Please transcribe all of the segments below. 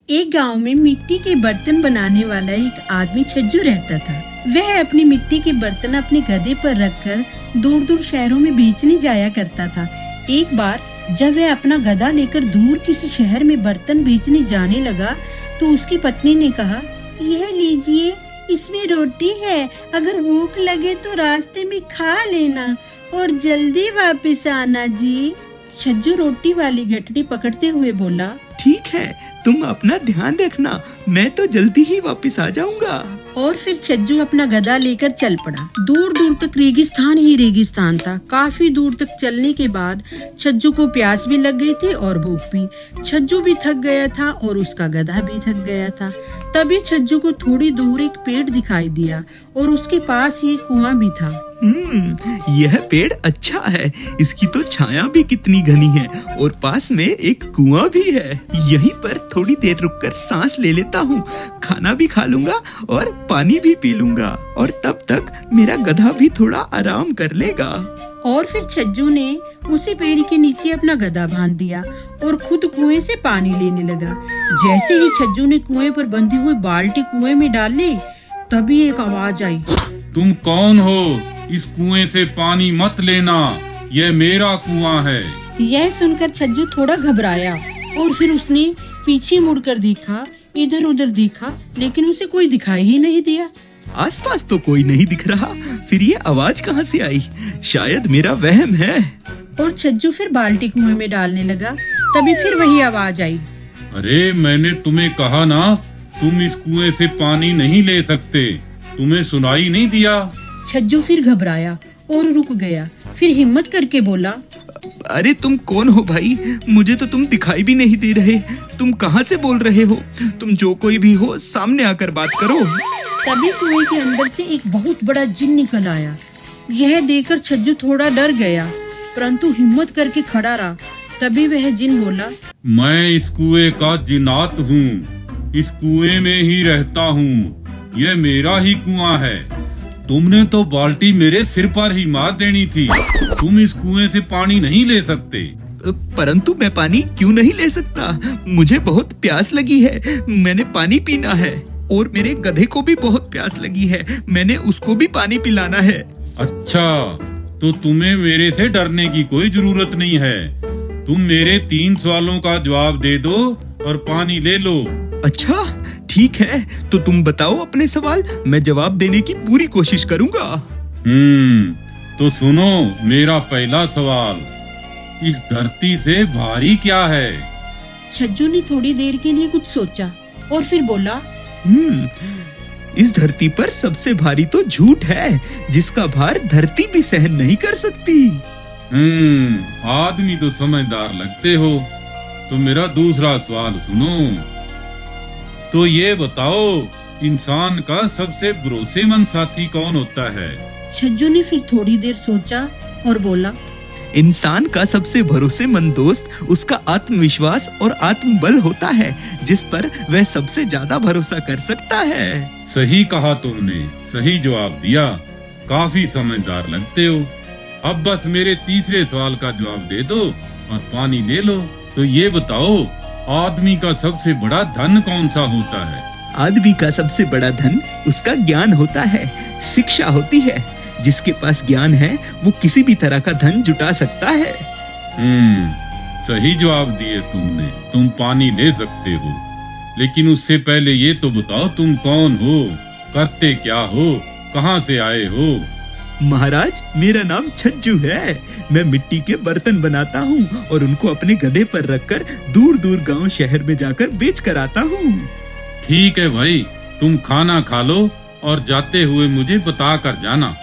एक गांव में मिट्टी के बर्तन बनाने वाला एक आदमी छज्जू रहता था। वह अपनी मिट्टी के बर्तन अपने गधे पर रखकर दूर दूर शहरों में बेचने जाया करता था। एक बार जब वह अपना गधा लेकर दूर किसी शहर में बर्तन बेचने जाने लगा तो उसकी पत्नी ने कहा, यह लीजिए, इसमें रोटी है, अगर भूख लगे तो रास्ते में खा लेना और जल्दी वापस आना जी। छज्जू रोटी वाली गठरी पकड़ते हुए बोला, ठीक है, तुम अपना ध्यान रखना, मैं तो जल्दी ही वापस आ जाऊंगा। और फिर छज्जू अपना गधा लेकर चल पड़ा। दूर दूर तक रेगिस्तान ही रेगिस्तान था। काफी दूर तक चलने के बाद छज्जू को प्यास भी लग गई थी और भूख भी। छज्जू भी थक गया था और उसका गधा भी थक गया था। तभी छज्जू को थोड़ी दूर एक पेड़ दिखाई दिया और उसके पास ही एक कुआं भी था। यह पेड़ अच्छा है, इसकी तो छाया भी कितनी घनी है और पास में एक कुआं भी है। यहीं पर थोड़ी देर रुककर सांस ले लेता हूँ, खाना भी खा लूंगा और पानी भी पी लूंगा और तब तक मेरा गधा भी थोड़ा आराम कर लेगा। और फिर छज्जू ने उसी पेड़ के नीचे अपना गधा बांध दिया और खुद कुएं से पानी लेने लगा। जैसे ही छज्जू ने कुएं पर बंधी हुई बाल्टी कुएं में डाली, तभी एक आवाज आई, तुम कौन हो? इस कुएं से पानी मत लेना, यह मेरा कुआं है। यह सुनकर छज्जू थोड़ा घबराया और फिर उसने पीछे मुड़कर देखा, इधर उधर देखा, लेकिन उसे कोई दिखाई ही नहीं दिया। आसपास तो कोई नहीं दिख रहा, फिर ये आवाज कहाँ से आई? शायद मेरा वहम है। और छज्जू फिर बाल्टी कुएं में डालने लगा। तभी फिर वही आवाज आई, अरे मैंने तुम्हें कहा ना, तुम इस कुएं से पानी नहीं ले सकते, तुम्हें सुनाई नहीं दिया? छज्जू फिर घबराया और रुक गया। फिर हिम्मत करके बोला, अरे तुम कौन हो भाई? मुझे तो तुम दिखाई भी नहीं दे रहे। तुम कहाँ से बोल रहे हो? तुम जो कोई भी हो, सामने आकर बात करो। तभी कुएं के अंदर से एक बहुत बड़ा जिन निकल आया। यह देखकर छज्जू थोड़ा डर गया, परंतु हिम्मत करके खड़ा रहा। तभी वह जिन बोला, मैं इस कुएं का जिन्नात हूँ, इस कुएं में ही रहता हूँ, यह मेरा ही कुआं है। तुमने तो बाल्टी मेरे सिर पर ही मार देनी थी। तुम इस कुएं से पानी नहीं ले सकते। परंतु मैं पानी क्यों नहीं ले सकता? मुझे बहुत प्यास लगी है, मैंने पानी पीना है और मेरे गधे को भी बहुत प्यास लगी है, मैंने उसको भी पानी पिलाना है। अच्छा, तो तुम्हें मेरे से डरने की कोई जरूरत नहीं है। तुम मेरे 3 सवालों का जवाब दे दो और पानी ले लो। अच्छा ठीक है, तो तुम बताओ अपने सवाल, मैं जवाब देने की पूरी कोशिश करूंगा। तो सुनो मेरा पहला सवाल, इस धरती से भारी क्या है? छज्जू ने थोड़ी देर के लिए कुछ सोचा और फिर बोला, इस धरती पर सबसे भारी तो झूठ है, जिसका भार धरती भी सहन नहीं कर सकती। आदमी तो समझदार लगते हो। तो मेरा दूसरा सवाल सुनो। तो ये बताओ, इंसान का सबसे भरोसेमंद साथी कौन होता है? छज्जू ने फिर थोड़ी देर सोचा और बोला, इंसान का सबसे भरोसेमंद दोस्त उसका आत्मविश्वास और आत्मबल होता है, जिस पर वह सबसे ज्यादा भरोसा कर सकता है। सही कहा तुमने, सही जवाब दिया, काफी समझदार लगते हो। अब बस मेरे तीसरे सवाल का जवाब दे दो और पानी ले लो। तो ये बताओ, आदमी का सबसे बड़ा धन कौन सा होता है? आदमी का सबसे बड़ा धन उसका ज्ञान होता है, शिक्षा होती है। जिसके पास ज्ञान है वो किसी भी तरह का धन जुटा सकता है। सही जवाब दिए तुमने। तुम पानी ले सकते हो, लेकिन उससे पहले ये तो बताओ, तुम कौन हो, करते क्या हो, कहाँ से आए हो? महाराज, मेरा नाम छज्जू है। मैं मिट्टी के बर्तन बनाता हूँ और उनको अपने गधे पर रखकर दूर दूर गांव शहर में जाकर बेच कर आता हूँ। ठीक है भाई, तुम खाना खा लो और जाते हुए मुझे बता कर जाना।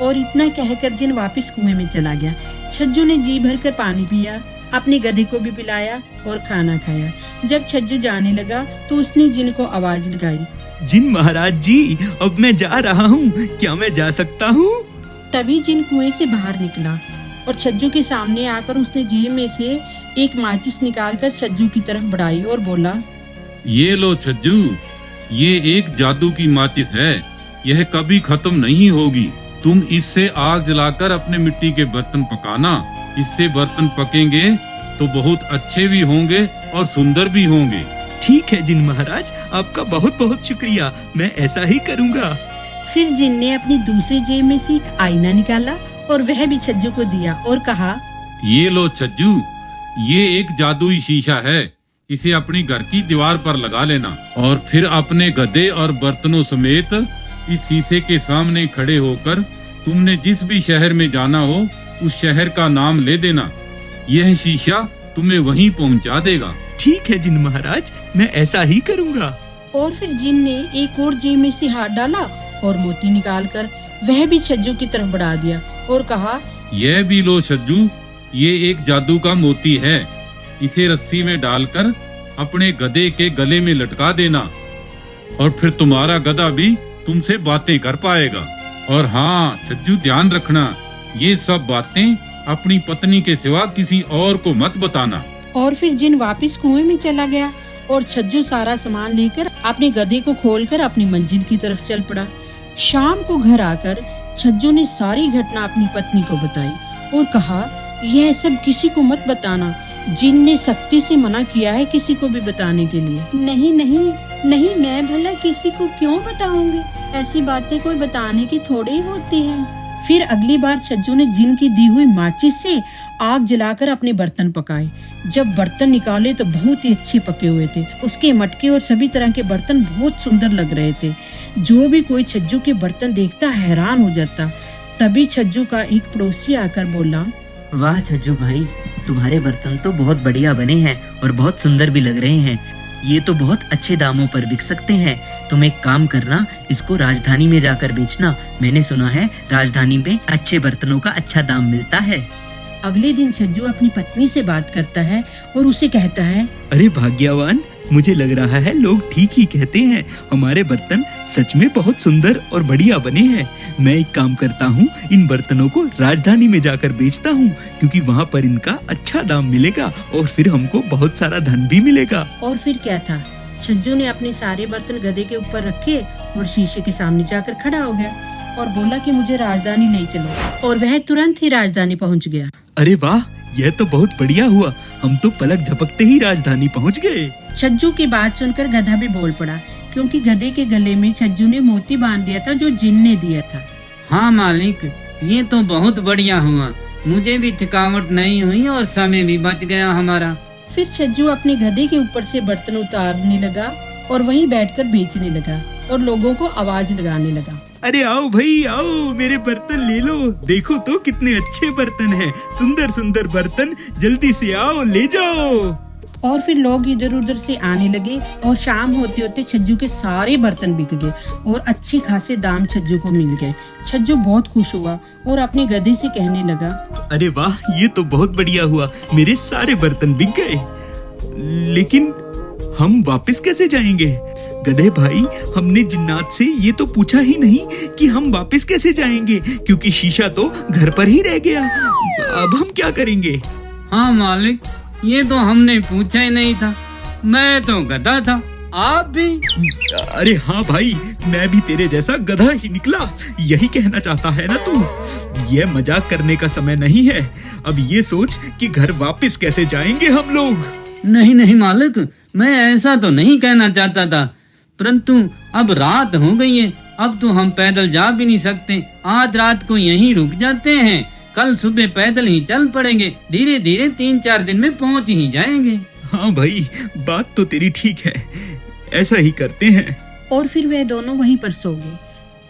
और इतना कहकर जिन वापस कुएं में चला गया। छज्जू ने जी भरकर पानी पिया, अपने गधे को भी पिलाया और खाना खाया। जब छज्जू जाने लगा तो उसने जिन को आवाज लगाई, जिन महाराज जी, अब मैं जा रहा हूँ, क्या मैं जा सकता हूँ? तभी जिन कुएं से बाहर निकला और छज्जू के सामने आकर उसने जेब में से एक माचिस निकालकर छज्जू की तरफ बढ़ाई और बोला, ये लो छज्जू, ये एक जादू की माचिस है, यह कभी खत्म नहीं होगी। तुम इससे आग जलाकर अपने मिट्टी के बर्तन पकाना, इससे बर्तन पकेंगे तो बहुत अच्छे भी होंगे और सुंदर भी होंगे। ठीक है जिन महाराज, आपका बहुत बहुत शुक्रिया, मैं ऐसा ही करूँगा। फिर जिन ने अपनी दूसरी जेब में से एक आईना निकाला और वह भी छज्जू को दिया और कहा, ये लो छज्जू, ये एक जादुई शीशा है, इसे अपनी घर की दीवार पर लगा लेना और फिर अपने गधे और बर्तनों समेत इस शीशे के सामने खड़े होकर तुमने जिस भी शहर में जाना हो उस शहर का नाम ले देना। यह शीशा तुम्हें वहीं पहुंचा देगा। ठीक है जिन महाराज, मैं ऐसा ही करूँगा। और फिर जिन ने एक और जेब में से हाथ डाला और मोती निकालकर वह भी छज्जू की तरफ बढ़ा दिया और कहा, यह भी लो छज्जू, ये एक जादू का मोती है, इसे रस्सी में डालकर अपने गधे के गले में लटका देना और फिर तुम्हारा गधा भी तुमसे बातें कर पाएगा। और हाँ छज्जू, ध्यान रखना, ये सब बातें अपनी पत्नी के सिवा किसी और को मत बताना। और फिर जिन वापस कुएं में चला गया और छज्जू सारा सामान लेकर अपने गधे को खोलकर अपनी मंजिल की तरफ चल पड़ा। शाम को घर आकर छज्जू ने सारी घटना अपनी पत्नी को बताई और कहा, यह सब किसी को मत बताना, जिन ने सख्ती से मना किया है किसी को भी बताने के लिए। नहीं नहीं नहीं, मैं भला किसी को क्यों बताऊंगी, ऐसी बातें कोई बताने की थोड़ी ही होती है। फिर अगली बार छज्जू ने जिन की दी हुई माचिस से आग जलाकर अपने बर्तन पकाए। जब बर्तन निकाले तो बहुत ही अच्छे पके हुए थे। उसके मटके और सभी तरह के बर्तन बहुत सुंदर लग रहे थे। जो भी कोई छज्जू के बर्तन देखता हैरान हो जाता। तभी छज्जू का एक पड़ोसी आकर बोला, वाह छज्जू भाई, तुम्हारे बर्तन तो बहुत बढ़िया बने हैं और बहुत सुंदर भी लग रहे हैं। ये तो बहुत अच्छे दामों पर बिक सकते हैं। तुम एक काम करना, इसको राजधानी में जाकर बेचना। मैंने सुना है राजधानी में अच्छे बर्तनों का अच्छा दाम मिलता है। अगले दिन छज्जू अपनी पत्नी से बात करता है और उसे कहता है, अरे भाग्यवान, मुझे लग रहा है लोग ठीक ही कहते हैं, हमारे बर्तन सच में बहुत सुंदर और बढ़िया बने हैं। मैं एक काम करता हूँ, इन बर्तनों को राजधानी में जाकर बेचता हूँ, क्योंकि वहाँ पर इनका अच्छा दाम मिलेगा और फिर हमको बहुत सारा धन भी मिलेगा। और फिर क्या था, छज्जू ने अपने सारे बर्तन गधे के ऊपर रखे और शीशे के सामने जाकर खड़ा हो गया और बोला कि मुझे राजधानी ले चलो। और वह तुरंत ही राजधानी पहुँच गया। अरे वाह, यह तो बहुत बढ़िया हुआ, हम तो पलक झपकते ही राजधानी पहुँच गए। छज्जू की बात सुनकर गधा भी बोल पड़ा, क्योंकि गधे के गले में छज्जू ने मोती बांध दिया था जो जिन ने दिया था। हाँ मालिक, ये तो बहुत बढ़िया हुआ, मुझे भी थकावट नहीं हुई और समय भी बच गया हमारा। फिर छज्जू अपने गधे के ऊपर से बर्तन उतारने लगा और वहीं बैठकर बेचने लगा और लोगों को आवाज लगाने लगा, अरे आओ भाई आओ, मेरे बर्तन ले लो, देखो तो कितने अच्छे बर्तन हैं, सुंदर सुंदर बर्तन, जल्दी से आओ ले जाओ। और फिर लोग इधर उधर से आने लगे और शाम होते होते छज्जू के सारे बर्तन बिक गए और अच्छे खासे दाम छज्जू को मिल गए। छज्जू बहुत खुश हुआ और अपने गधे से कहने लगा, अरे वाह, ये तो बहुत बढ़िया हुआ, मेरे सारे बर्तन बिक गए, लेकिन हम वापस कैसे जाएंगे? गधे भाई, हमने जिन्नात से ये तो पूछा ही नहीं कि हम वापस कैसे जाएंगे, क्योंकि शीशा तो घर पर ही रह गया। अब हम क्या करेंगे? हाँ मालिक, ये तो हमने पूछा ही नहीं था, मैं तो गधा था, आप भी। अरे हाँ भाई, मैं भी तेरे जैसा गधा ही निकला, यही कहना चाहता है ना तू? ये मजाक करने का समय नहीं है, अब ये सोच कि घर वापस कैसे जाएंगे हम लोग। नहीं नहीं मालिक, मैं ऐसा तो नहीं कहना चाहता था, परंतु अब रात हो गई है, अब तो हम पैदल जा भी नहीं सकते। आज रात को यहीं रुक जाते हैं, कल सुबह पैदल ही चल पड़ेंगे, धीरे धीरे 3-4 दिन में पहुंच ही जाएंगे। हाँ भाई, बात तो तेरी ठीक है, ऐसा ही करते हैं। और फिर वे दोनों वहीं पर सो गए।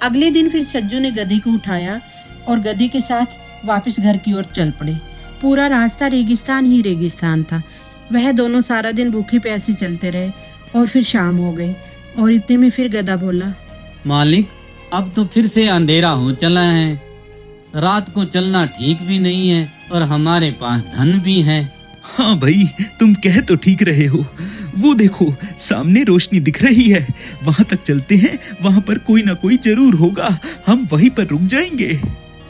अगले दिन फिर छज्जू ने गधे को उठाया और गधे के साथ वापस घर की ओर चल पड़े। पूरा रास्ता रेगिस्तान ही रेगिस्तान था। वह दोनों सारा दिन भूखे प्यासे चलते रहे और फिर शाम हो गई और इतने में फिर गधा बोला, मालिक, अब तो फिर से अंधेरा हो चला है, रात को चलना ठीक भी नहीं है और हमारे पास धन भी है। हाँ भाई, तुम कह तो ठीक रहे हो, वो देखो सामने रोशनी दिख रही है, वहाँ तक चलते हैं, वहाँ पर कोई ना कोई जरूर होगा, हम वहीं पर रुक जाएंगे।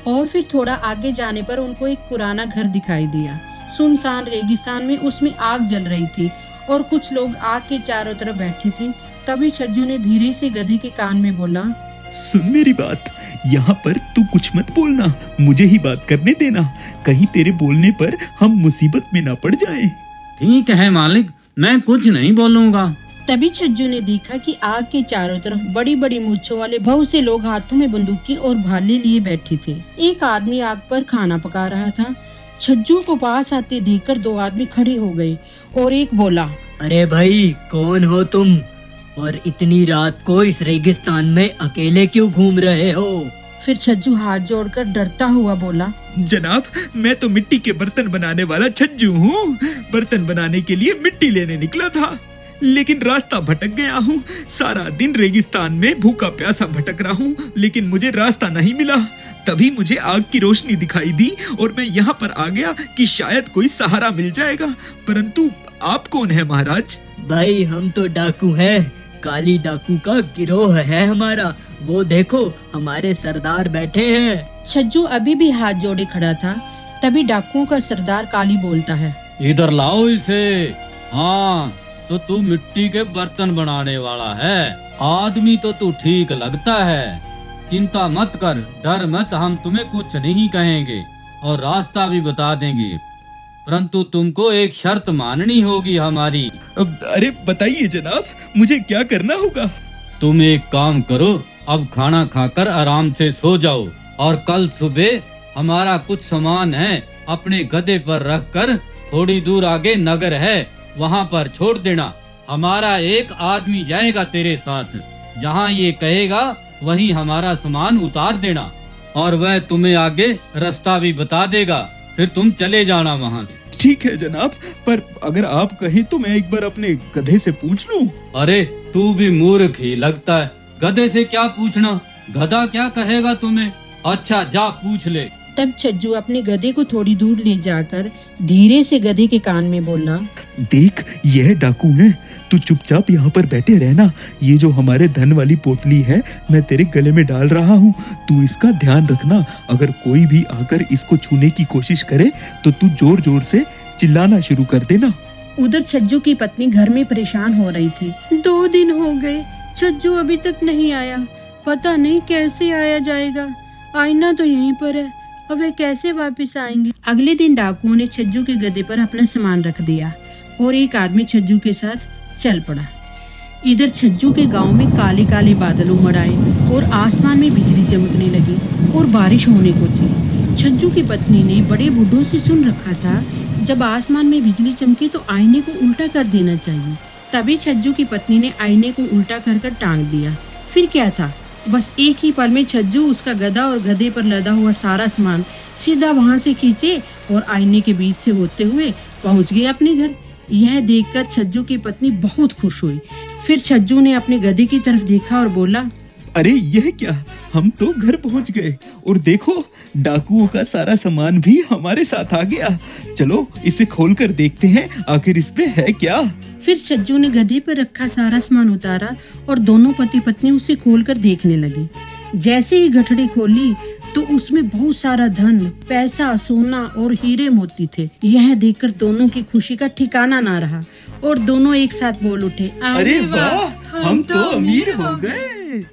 और फिर थोड़ा आगे जाने पर उनको एक पुराना घर दिखाई दिया। सुनसान रेगिस्तान में उसमें आग जल रही थी और कुछ लोग आग के चारों तरफ बैठे थे। तभी छज्जू ने धीरे से गधे के कान में बोला, सुन मेरी बात, यहाँ पर तू कुछ मत बोलना, मुझे ही बात करने देना, कहीं तेरे बोलने पर हम मुसीबत में ना पड़ जाएं। ठीक है मालिक, मैं कुछ नहीं बोलूँगा। तभी छज्जू ने देखा कि आग के चारों तरफ बड़ी बड़ी मूंछों वाले बहुत से लोग हाथों में बंदूकी और भाले लिए बैठे थे। एक आदमी आग पर खाना पका रहा था। छज्जू को पास आते देखकर दो आदमी खड़े हो गए और एक बोला, अरे भाई, कौन हो तुम और इतनी रात को इस रेगिस्तान में अकेले क्यों घूम रहे हो? फिर छज्जू हाथ जोड़कर डरता हुआ बोला, जनाब, मैं तो मिट्टी के बर्तन बनाने वाला छज्जू हूँ। बर्तन बनाने के लिए मिट्टी लेने निकला था, लेकिन रास्ता भटक गया हूँ। सारा दिन रेगिस्तान में भूखा प्यासा भटक रहा हूँ, लेकिन मुझे रास्ता नहीं मिला। तभी मुझे आग की रोशनी दिखाई दी और मैं यहाँ पर आ गया कि शायद कोई सहारा मिल जाएगा। परंतु आप कौन है महाराज? भाई, हम तो डाकू हैं। काली डाकू का गिरोह है हमारा। वो देखो, हमारे सरदार बैठे हैं। छज्जू अभी भी हाथ जोड़े खड़ा था। तभी डाकुओं का सरदार काली बोलता है, इधर लाओ इसे। हाँ, तो तू मिट्टी के बर्तन बनाने वाला है। आदमी तो तू ठीक लगता है। चिंता मत कर, डर मत, हम तुम्हें कुछ नहीं कहेंगे और रास्ता भी बता देंगे, परंतु तुमको एक शर्त माननी होगी हमारी। अरे बताइए जनाब, मुझे क्या करना होगा? तुम एक काम करो, अब खाना खाकर आराम से सो जाओ और कल सुबह हमारा कुछ सामान है अपने गधे पर रखकर थोड़ी दूर आगे नगर है, वहाँ पर छोड़ देना। हमारा एक आदमी जाएगा तेरे साथ, जहाँ ये कहेगा वहीं हमारा सामान उतार देना और वह तुम्हें आगे रास्ता भी बता देगा। फिर तुम चले जाना वहाँ से। ठीक है जनाब, पर अगर आप कहें तो मैं एक बार अपने गधे से पूछ लूं। अरे तू भी मूर्ख ही लगता है, गधे से क्या पूछना, गधा क्या कहेगा तुम्हें। अच्छा जा पूछ ले। तब छज्जू अपने गधे को थोड़ी दूर ले जाकर धीरे से गधे के कान में बोला, देख, यह डाकू है। तू चुपचाप यहाँ पर बैठे रहना। ये जो हमारे धन वाली पोटली है, मैं तेरे गले में डाल रहा हूँ। तू इसका ध्यान रखना। अगर कोई भी आकर इसको छूने की कोशिश करे तो तू जोर जोर से चिल्लाना शुरू कर देना। उधर छज्जू की पत्नी घर में परेशान हो रही थी। 2 दिन हो गए, छज्जू अभी तक नहीं आया। पता नहीं कैसे आया जाएगा। आईना तो यहीं पर है, अब वे कैसे वापस आएंगे। अगले दिन डाकुओं ने छज्जू के गधे पर अपना सामान रख दिया और एक आदमी छज्जू के साथ चल पड़ा। इधर छज्जू के गांव में काले काले बादल उमड़ आए और आसमान में बिजली चमकने लगी और बारिश होने को थी। छज्जू की पत्नी ने बड़े बूढ़ों से सुन रखा था, जब आसमान में बिजली चमके तो आईने को उल्टा कर देना चाहिए। तभी छज्जू की पत्नी ने आईने को उल्टा कर टांग दिया। फिर क्या था, बस एक ही पल में छज्जू उसका गधा और गधे पर लदा हुआ सारा सामान सीधा वहां से खींचे और आईने के बीच से होते हुए पहुंच गए अपने घर। यह देखकर छज्जू की पत्नी बहुत खुश हुई। फिर छज्जू ने अपने गधे की तरफ देखा और बोला, अरे यह क्या, हम तो घर पहुंच गए और देखो, डाकुओं का सारा सामान भी हमारे साथ आ गया। चलो इसे खोलकर देखते हैं, आखिर इसमें है क्या। फिर छज्जू ने गधे पर रखा सारा सामान उतारा और दोनों पति पत्नी उसे खोलकर देखने लगे। जैसे ही गठड़ी खोली तो उसमें बहुत सारा धन, पैसा, सोना और हीरे मोती थे। यह देखकर दोनों की खुशी का ठिकाना ना रहा और दोनों एक साथ बोल उठे, अरे वाह, हम तो अमीर हो गए।